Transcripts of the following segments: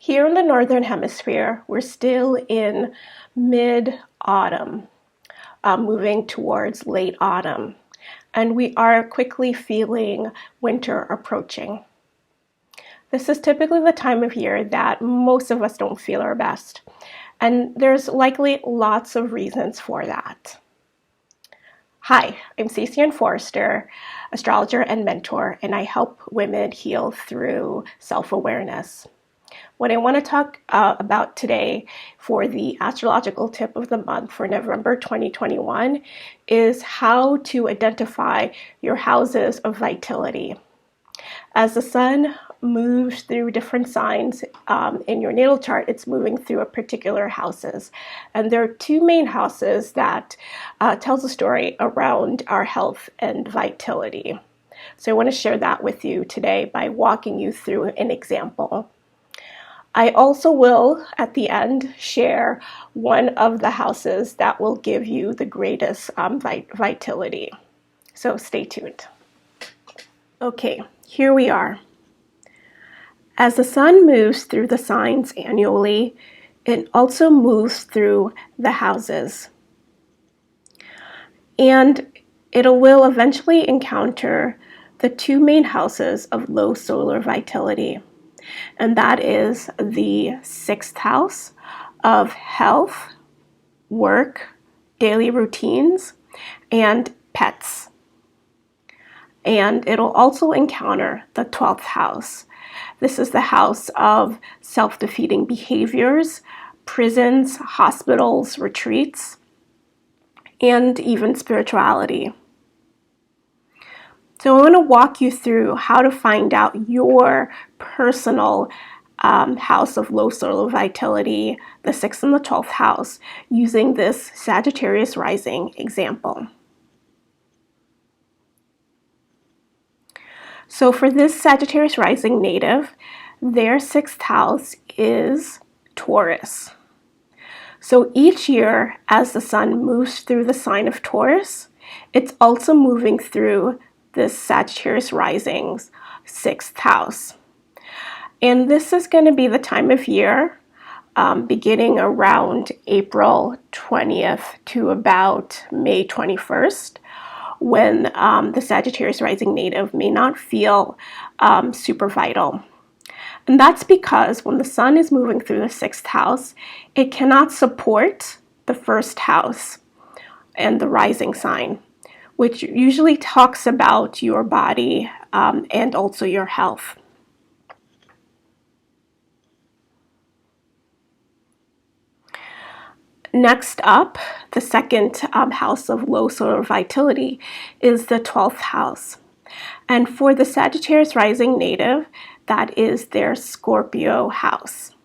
Here in the Northern Hemisphere, we're still in mid-autumn, moving towards late autumn, and we are quickly feeling winter approaching. This is typically the time of year that most of us don't feel our best, and there's likely lots of reasons for that. Hi, I'm Stacey Forrester, astrologer and mentor, and I help women heal through self-awareness. What I want to talk about today for the astrological tip of the month for November 2021 is how to identify your houses of vitality. As the sun moves through different signs in your natal chart, it's moving through a particular houses. And there are two main houses that tells a story around our health and vitality. So I want to share that with you today by walking you through an example. I also will, at the end, share one of the houses that will give you the greatest vitality. So stay tuned. Okay, here we are. As the sun moves through the signs annually, it also moves through the houses. And it will eventually encounter the two main houses of low solar vitality. And that is the 6th house of health, work, daily routines, and pets. And it'll also encounter the 12th house. This is the house of self-defeating behaviors, prisons, hospitals, retreats, and even spirituality. So I want to walk you through how to find out your personal house of low solar vitality, the 6th and the 12th house, using this Sagittarius rising example. So for this Sagittarius rising native, their 6th house is Taurus. So each year as the sun moves through the sign of Taurus, it's also moving through this Sagittarius rising's 6th house. And this is going to be the time of year beginning around April 20th to about May 21st, when the Sagittarius rising native may not feel super vital. And that's because when the sun is moving through the 6th house, it cannot support the 1st house and the rising sign, which usually talks about your body and also your health. Next up, the 2nd house of low solar vitality is the 12th house. And for the Sagittarius rising native, that is their Scorpio house.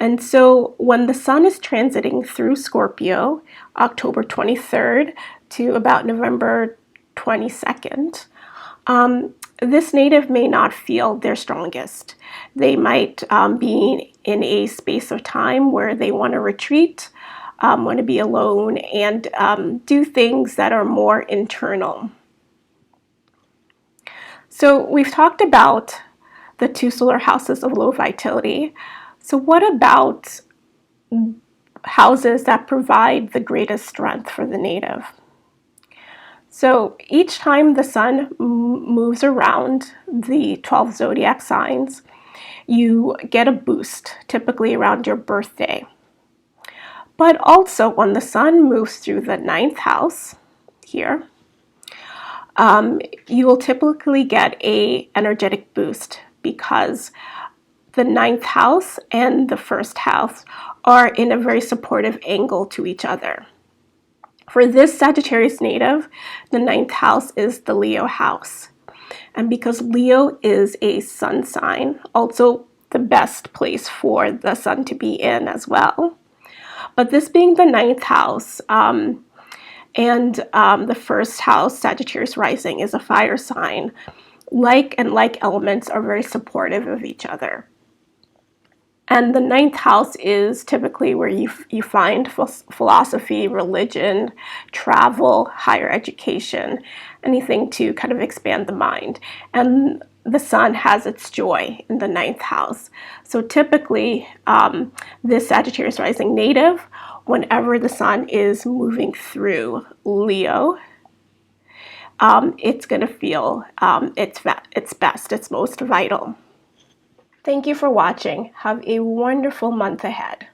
And so when the sun is transiting through Scorpio, October 23rd to about November 22nd, this native may not feel their strongest. They might be in a space of time where they want to retreat, want to be alone, and do things that are more internal. So we've talked about the two solar houses of low vitality. So what about houses that provide the greatest strength for the native? So each time the sun moves around the 12 zodiac signs, you get a boost, typically around your birthday. But also when the sun moves through the 9th house here, you will typically get an energetic boost because the 9th house and the 1st house are in a very supportive angle to each other. For this Sagittarius native, the 9th house is the Leo house. And because Leo is a sun sign, also the best place for the sun to be in as well. But this being the 9th house and the 1st house, Sagittarius rising, is a fire sign. Like elements are very supportive of each other. And the 9th house is typically where you find philosophy, religion, travel, higher education, anything to kind of expand the mind. And the sun has its joy in the 9th house. So typically, this Sagittarius rising native, whenever the sun is moving through Leo, it's going to feel its best, its most vital. Thank you for watching. Have a wonderful month ahead.